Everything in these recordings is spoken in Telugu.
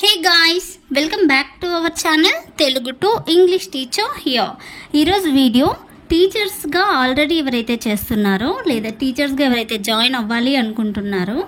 Hey guys, welcome back to our channel Telugu to English teacher here. ఈరోజు వీడియో టీచర్స్గా ఆల్రెడీ ఎవరైతే చేస్తున్నారో లేదా టీచర్స్గా ఎవరైతే జాయిన్ అవ్వాలి అనుకుంటున్నారో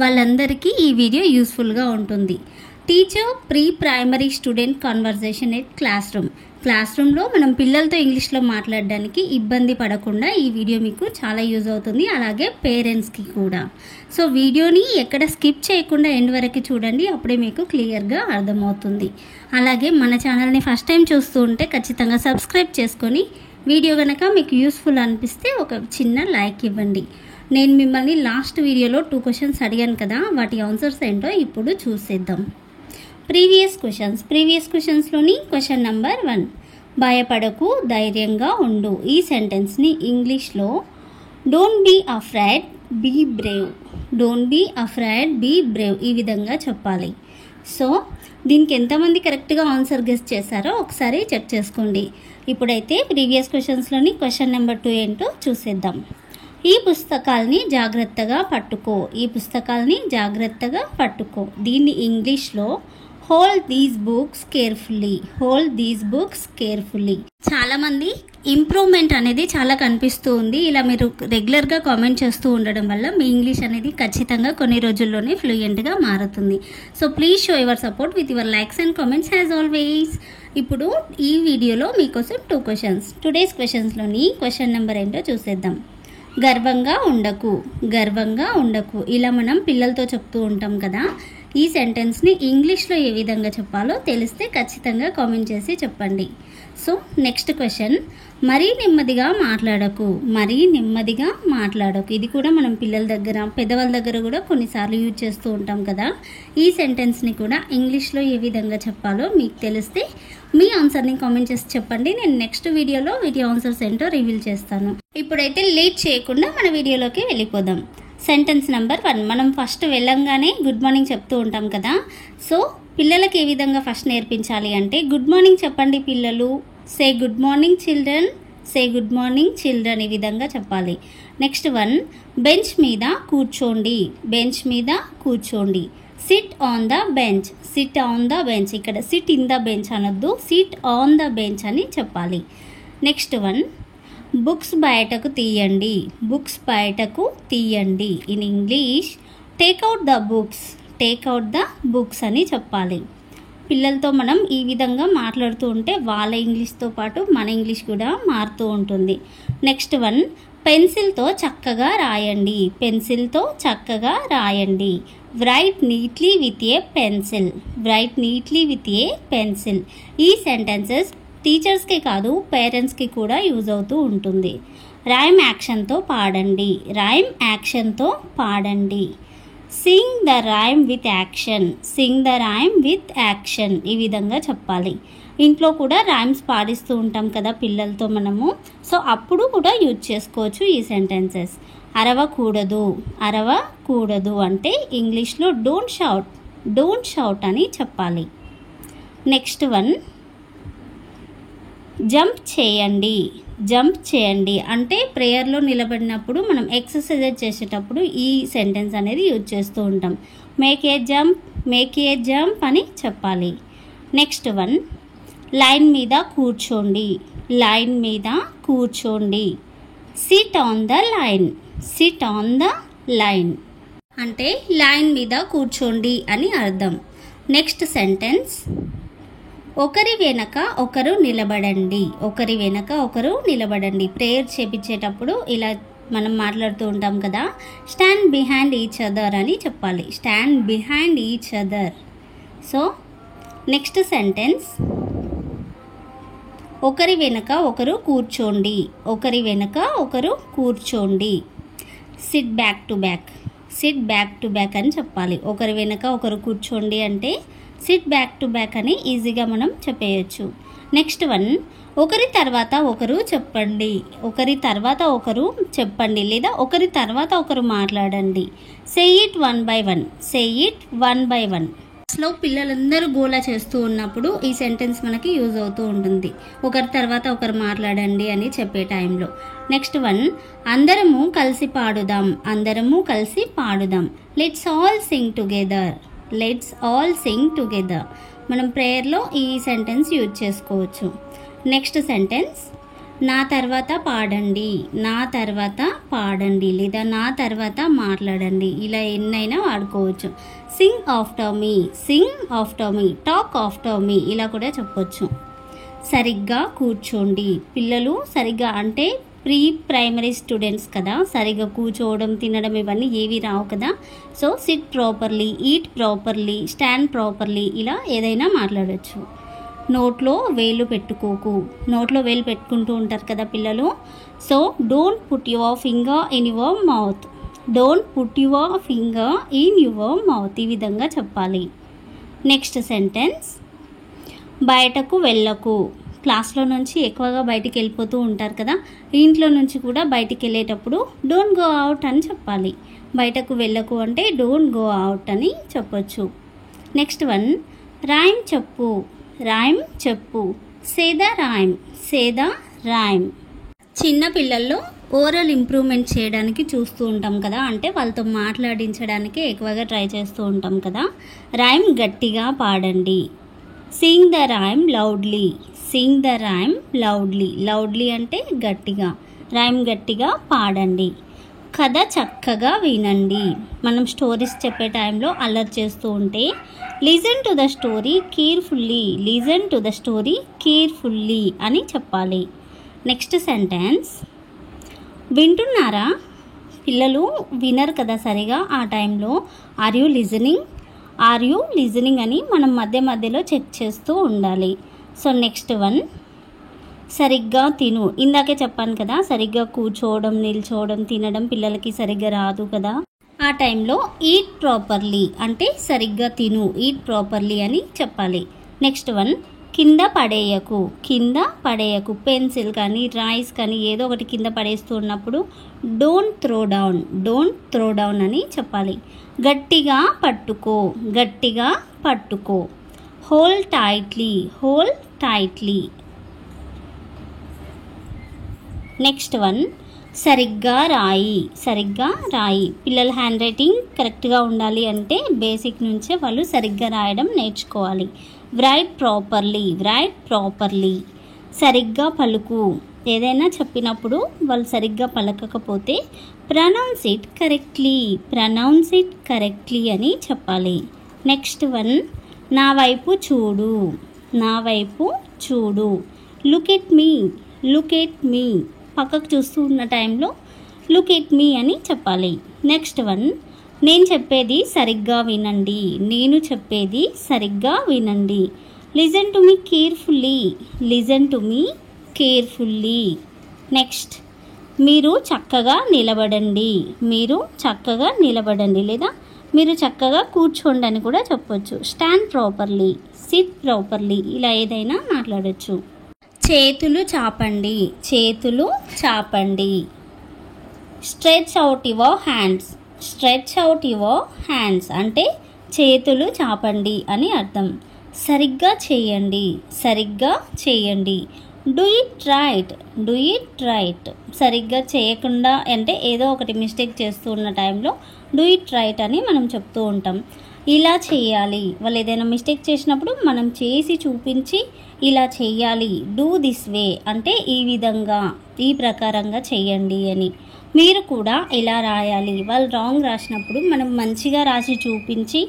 వాళ్ళందరికీ ఈ వీడియో యూస్ఫుల్గా ఉంటుంది. Teacher pre primary student conversation at class రూమ్లో మనం పిల్లలతో ఇంగ్లీష్లో మాట్లాడడానికి ఇబ్బంది పడకుండా ఈ వీడియో మీకు చాలా యూజ్ అవుతుంది, అలాగే పేరెంట్స్కి కూడా. సో వీడియోని ఎక్కడ స్కిప్ చేయకుండా ఎండ్ వరకు చూడండి, అప్పుడే మీకు క్లియర్గా అర్థమవుతుంది. అలాగే మన ఛానల్ని ఫస్ట్ టైం చూస్తూ ఉంటే ఖచ్చితంగా సబ్స్క్రైబ్ చేసుకొని వీడియో కనుక మీకు యూస్ఫుల్ అనిపిస్తే ఒక చిన్న లైక్ ఇవ్వండి. నేను మిమ్మల్ని లాస్ట్ వీడియోలో 2 క్వశ్చన్స్ అడిగాను కదా, వాటి ఆన్సర్స్ ఏంటో ఇప్పుడు చూసేద్దాం. ప్రీవియస్ క్వశ్చన్స్లోని క్వశ్చన్ నెంబర్ 1, భయపడకు ధైర్యంగా ఉండు. ఈ సెంటెన్స్ని ఇంగ్లీష్లో don't be afraid be brave, don't be afraid be brave ఈ విధంగా చెప్పాలి. సో దీనికి ఎంతమంది కరెక్ట్గా ఆన్సర్ గెస్ చేశారో ఒకసారి చెక్ చేసుకోండి. ఇప్పుడైతే ప్రీవియస్ క్వశ్చన్స్లోని క్వశ్చన్ నెంబర్ 2 ఏంటో చూసేద్దాం. ఈ పుస్తకాల్ని జాగ్రత్తగా పట్టుకో. దీన్ని ఇంగ్లీష్లో హోల్డ్ దీస్ బుక్స్ కేర్ఫుల్లీ. చాలామంది ఇంప్రూవ్మెంట్ అనేది చాలా కనిపిస్తూ ఉంది. ఇలా మీరు రెగ్యులర్గా కామెంట్ చేస్తూ ఉండడం వల్ల మీ ఇంగ్లీష్ అనేది ఖచ్చితంగా కొన్ని రోజుల్లోనే ఫ్లూయెంట్గా మారుతుంది. So please show your support with your likes and comments as always. ఇప్పుడు ఈ వీడియోలో మీకోసం 2 క్వశ్చన్స్. టుడేస్ క్వశ్చన్స్లోని క్వశ్చన్ నెంబర్ ఏంటో చూసేద్దాం. గర్వంగా ఉండకు ఇలా మనం పిల్లలతో చెప్తూ ఉంటాం కదా. ఈ సెంటెన్స్ని ఇంగ్లీష్లో ఏ విధంగా చెప్పాలో తెలిస్తే ఖచ్చితంగా కామెంట్ చేసి చెప్పండి. సో నెక్స్ట్ క్వశ్చన్, మరీ నెమ్మదిగా మాట్లాడకు. ఇది కూడా మనం పిల్లల దగ్గర పెద్దవాళ్ళ దగ్గర కూడా కొన్నిసార్లు యూజ్ చేస్తూ ఉంటాం కదా. ఈ సెంటెన్స్ని కూడా ఇంగ్లీష్లో ఏ విధంగా చెప్పాలో మీకు తెలిస్తే మీ ఆన్సర్ని కామెంట్ చేసి చెప్పండి. నేను నెక్స్ట్ వీడియోలో వీడియో ఆన్సర్స్ ఏంటో రివీల్ చేస్తాను. ఇప్పుడైతే లేట్ చేయకుండా మన వీడియోలోకి వెళ్ళిపోదాం. సెంటెన్స్ నెంబర్ 1, మనం ఫస్ట్ వెళ్ళంగానే గుడ్ మార్నింగ్ చెప్తూ ఉంటాం కదా. సో పిల్లలకి ఏ విధంగా ఫస్ట్ నేర్పించాలి అంటే, గుడ్ మార్నింగ్ చెప్పండి పిల్లలు, సే గుడ్ మార్నింగ్ చిల్డ్రన్ ఈ విధంగా చెప్పాలి. నెక్స్ట్ 1, బెంచ్ మీద కూర్చోండి. SIT on the bench. ఇక్కడ సిట్ ఇన్ ద బెంచ్ అనొద్దు, సిట్ ఆన్ ద బెంచ్ అని చెప్పాలి. నెక్స్ట్ 1, బుక్స్ బయటకు తీయండి. In English takeout the books అని చెప్పాలి. పిల్లలతో మనం ఈ విధంగా మాట్లాడుతూ ఉంటే వాళ్ళ ఇంగ్లీష్తో పాటు మన ఇంగ్లీష్ కూడా మారుతూ ఉంటుంది. నెక్స్ట్ 1, పెన్సిల్తో చక్కగా రాయండి. Right neatly with a pencil. ఈ సెంటెన్సెస్ టీచర్స్కి కాదు పేరెంట్స్కి కూడా యూజ్ అవుతూ ఉంటుంది. రైమ్ యాక్షన్తో పాడండి. Singh the rhyme with action ఈ విధంగా చెప్పాలి. ఇంట్లో కూడా రైమ్స్ పాడిస్తూ ఉంటాం కదా పిల్లలతో మనము. సో అప్పుడు కూడా యూజ్ చేసుకోవచ్చు ఈ సెంటెన్సెస్. అరవకూడదు అంటే ఇంగ్లీష్లో డోంట్ షౌట్ అని చెప్పాలి. నెక్స్ట్ 1, జంప్ చేయండి అంటే ప్రేయర్లో నిలబడినప్పుడు మనం ఎక్సర్సైజ్ చేసేటప్పుడు ఈ సెంటెన్స్ అనేది యూజ్ చేస్తూ ఉంటాం. మేక్ ఏ జంప్ అని చెప్పాలి. నెక్స్ట్ 1, లైన్ మీద కూర్చోండి. సిట్ ఆన్ ద లైన్ అంటే లైన్ మీద కూర్చోండి అని అర్థం. నెక్స్ట్ సెంటెన్స్, ఒకరి వెనక ఒకరు నిలబడండి. ప్రేయర్ చేపించేటప్పుడు ఇలా మనం మాట్లాడుతూ ఉంటాం కదా, స్టాండ్ బిహైండ్ ఈచ్ అదర్ అని చెప్పాలి. సో నెక్స్ట్ సెంటెన్స్, ఒకరి వెనక ఒకరు కూర్చోండి. సిట్ బ్యాక్ టు బ్యాక్ అని చెప్పాలి. ఒకరి వెనక ఒకరు కూర్చోండి అంటే సిట్ బ్యాక్ టు బ్యాక్ అని ఈజీగా మనం చెప్పేయచ్చు. నెక్స్ట్ 1, ఒకరి తర్వాత ఒకరు చెప్పండి లేదా ఒకరి తర్వాత ఒకరు మాట్లాడండి. Say it one by one. క్లాస్లో పిల్లలందరూ గోలా చేస్తూ ఉన్నప్పుడు ఈ సెంటెన్స్ మనకి యూజ్ అవుతూ ఉంటుంది, ఒకరి తర్వాత ఒకరు మాట్లాడండి అని చెప్పే టైంలో. నెక్స్ట్ 1, అందరము కలిసి పాడుదాం. Let's all sing together. Let's all sing together. మనం ప్రేయర్లో ఈ సెంటెన్స్ యూజ్ చేసుకోవచ్చు. నెక్స్ట్ సెంటెన్స్, నా తర్వాత పాడండి, నా తర్వాత పాడండి లేదా నా తర్వాత మాట్లాడండి, ఇలా ఎన్నైనా వాడుకోవచ్చు. సింగ్ ఆఫ్టర్ మీ, సింగ్ ఆఫ్టర్ మీ, టాక్ ఆఫ్టర్ మీ, ఇలా కూడా చెప్పొచ్చు. సరిగ్గా కూర్చోండి, పిల్లలు సరిగ్గా అంటే ప్రీ ప్రైమరీ స్టూడెంట్స్ కదా, సరిగ్గా కూర్చోవడం తినడం ఇవన్నీ ఏవి రావు కదా. So SIT properly, eat properly, stand properly, ఇలా ఏదైనా మాట్లాడవచ్చు. నోట్లో వేలు పెట్టుకోకు, నోట్లో వేలు పెట్టుకుంటూ ఉంటారు కదా పిల్లలు. So don't put your finger in your mouth, don't put your finger in your mouth, ఈ విధంగా చెప్పాలి. నెక్స్ట్ సెంటెన్స్, బయటకు వెళ్ళకు, క్లాస్లో నుంచి ఎక్కువగా బయటికి వెళ్ళిపోతూ ఉంటారు కదా, ఇంట్లో నుంచి కూడా బయటికి వెళ్ళేటప్పుడు డోంట్ గో అవుట్ అని చెప్పాలి. బయటకు వెళ్ళకు అంటే డోంట్ గో అవుట్ అని చెప్పొచ్చు. నెక్స్ట్ వన్, రైమ్ చెప్పు, రైమ్ చెప్పు, say the rhyme, say the rhyme. చిన్న పిల్లల్లో ఓరల్ ఇంప్రూవ్మెంట్ చేయడానికి చూస్తూ ఉంటాం కదా, అంటే వాళ్ళతో మాట్లాడించడానికి ఎక్కువగా ట్రై చేస్తూ ఉంటాం కదా. రైమ్ గట్టిగా పాడండి, Singh the rhyme loudly, Singh the rhyme loudly, loudly అంటే గట్టిగా, రైమ్ గట్టిగా పాడండి. కథ చక్కగా వినండి, మనం స్టోరీస్ చెప్పే టైంలో అలర్ట్ చేస్తూ ఉంటే listen to the story carefully, listen to the story carefully అని చెప్పాలి. నెక్స్ట్ సెంటెన్స్, వింటున్నారా, పిల్లలు వినరు కదా సరిగా ఆ టైంలో. Are you listening, are you listening అని మనం మధ్య మధ్యలో చెక్ చేస్తూ ఉండాలి. సో నెక్స్ట్ వన్, సరిగ్గా తిను, ఇందాకే చెప్పాను కదా, సరిగ్గా కూర్చోవడం నిల్చోవడం తినడం పిల్లలకి సరిగ్గా రాదు కదా, ఆ టైంలో ఈట్ ప్రాపర్లీ అంటే సరిగ్గా తిను, ఈట్ ప్రాపర్లీ అని చెప్పాలి. నెక్స్ట్ వన్, కింద పడేయకు, కింద పడేయకు, పెన్సిల్ కానీ రైస్ కానీ ఏదో ఒకటి కింద పడేస్తూ ఉన్నప్పుడు don't throw down, don't throw down అని చెప్పాలి. గట్టిగా పట్టుకో, గట్టిగా పట్టుకో, hold tightly, hold tightly. Next one, సరిగ్గా రాయి, సరిగ్గా రాయి, పిల్లల హ్యాండ్ రైటింగ్ కరెక్ట్గా ఉండాలి అంటే బేసిక్ నుంచే వాళ్ళు సరిగ్గా రాయడం నేర్చుకోవాలి. Write properly, write properly. సరిగ్గా పలుకు, ఏదైనా చెప్పినప్పుడు వాళ్ళు సరిగ్గా పలకకపోతే pronounce it correctly, pronounce it correctly అని చెప్పాలి. నెక్స్ట్ వన్, నా వైపు చూడు, నా వైపు చూడు, look at me, look at me, పక్కకు చూస్తూ ఉన్న టైంలో లుక్ ఎట్ మీ అని చెప్పాలి. నెక్స్ట్ వన్, నేను చెప్పేది సరిగ్గా వినండి, నేను చెప్పేది సరిగ్గా వినండి. Listen to me carefully, listen to me carefully. Next, మీరు చక్కగా నిలబడండి, మీరు చక్కగా నిలబడండి లేదా మీరు చక్కగా కూర్చోండి అని కూడా చెప్పొచ్చు. స్టాండ్ ప్రాపర్లీ, సిట్ ప్రాపర్లీ, ఇలా ఏదైనా మాట్లాడచ్చు. చేతులు చాపండి, చేతులు చాపండి. Stretch out your hands, stretch out your hands అంటే చేతులు చాపండి అని అర్థం. సరిగ్గా చేయండి, సరిగ్గా చేయండి. Do it right, do it right. సరిగ్గా చేయకుండా అంటే ఏదో ఒకటి మిస్టేక్ చేస్తూ ఉన్న టైంలో డూ ఇట్ రైట్ అని మనం చెప్తూ ఉంటాం. ఇలా చేయాలి, వాళ్ళు ఏదైనా మిస్టేక్ చేసినప్పుడు మనం చేసి చూపించి ఇలా చేయాలి, డూ దిస్ వే అంటే ఈ విధంగా ఈ ప్రకారంగా చేయండి అని. మీరు కూడా ఇలా రాయాలి, వాళ్ళు రాంగ్ రాసినప్పుడు మనం మంచిగా రాసి చూపించి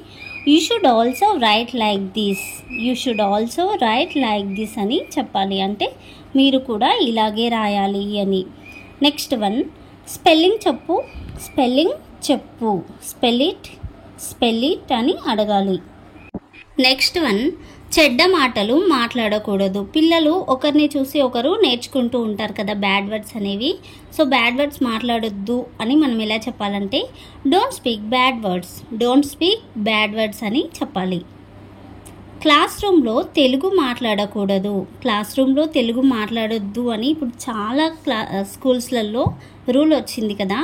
you should also right like this, you should also right like this అని చెప్పాలి, అంటే మీరు కూడా ఇలాగే రాయాలి అని. నెక్స్ట్ వన్, స్పెల్లింగ్ చెప్పు, స్పెల్లింగ్ చెప్పు, స్పెల్ ఇట్ అని అడగాలి. నెక్స్ట్ వన్, చెడ్డ మాటలు మాట్లాడకూడదు. పిల్లలు ఒకరిని చూసి ఒకరు నేర్చుకుంటూ ఉంటారు కదా బ్యాడ్ వర్డ్స్ అనేవి. సో బ్యాడ్ వర్డ్స్ మాట్లాడొద్దు అని మనం ఎలా చెప్పాలంటే don't speak bad words, don't speak bad words అని చెప్పాలి. క్లాస్ రూమ్లో తెలుగు మాట్లాడకూడదు, క్లాస్ రూమ్లో తెలుగు మాట్లాడొద్దు అని ఇప్పుడు చాలా స్కూల్స్లలో రూల్ వచ్చింది కదా.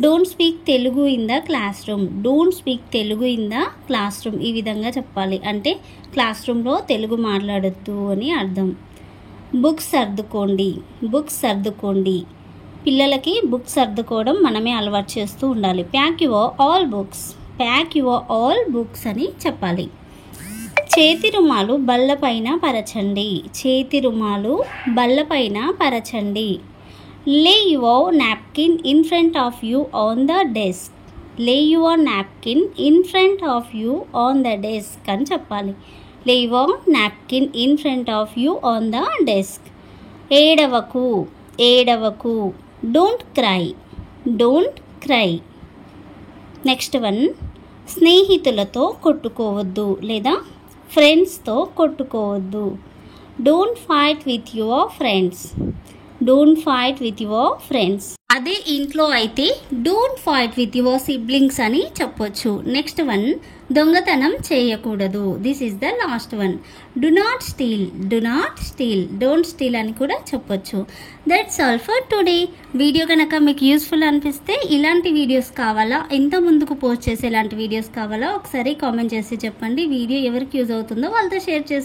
Don't speak Telugu in the class room, don't speak Telugu in the class room, ఈ విధంగా చెప్పాలి, అంటే క్లాస్ రూమ్లో తెలుగు మాట్లాడొద్దు అని అర్థం. బుక్స్ సర్దుకోండి, బుక్స్ సర్దుకోండి. పిల్లలకి బుక్స్ సర్దుకోవడం మనమే అలవాటు చేస్తూ ఉండాలి. Pack your all books, pack your all books అని చెప్పాలి. చేతి రుమాలు బల్లపైన పరచండి. చేతి రుమాలు బల్లపైన పరచండి. Lay your napkin in front of you on the desk. Lay your napkin in front of you on the desk అని చెప్పాలి. Lay your napkin in front of you on the desk. ఏడవకు, ఏడవకు. Don't cry, don't cry. Next one, స్నేహితులతో కొట్టుకోవద్దు లేదా ఫ్రెండ్స్తో కొట్టుకోవద్దు. Don't fight with your friends. Don't fight with your friends. అదే ఇంట్లో అయితే don't fight with your siblings అని చెప్పొచ్చు. నెక్స్ట్ వన్, దొంగతనం చేయకూడదు. This is the last one. Do not steel, do not steel. Don't steel అని కూడా చెప్పొచ్చు. That's all for today. Video కనుక మీకు యూస్ఫుల్ అనిపిస్తే ఇలాంటి వీడియోస్ కావాలా, ఎంత ముందుకు పోస్ట్ చేసే ఇలాంటి వీడియోస్ కావాలా ఒకసారి కామెంట్ చేసి చెప్పండి. వీడియో ఎవరికి యూజ్ అవుతుందో వాళ్ళతో షేర్ చేసి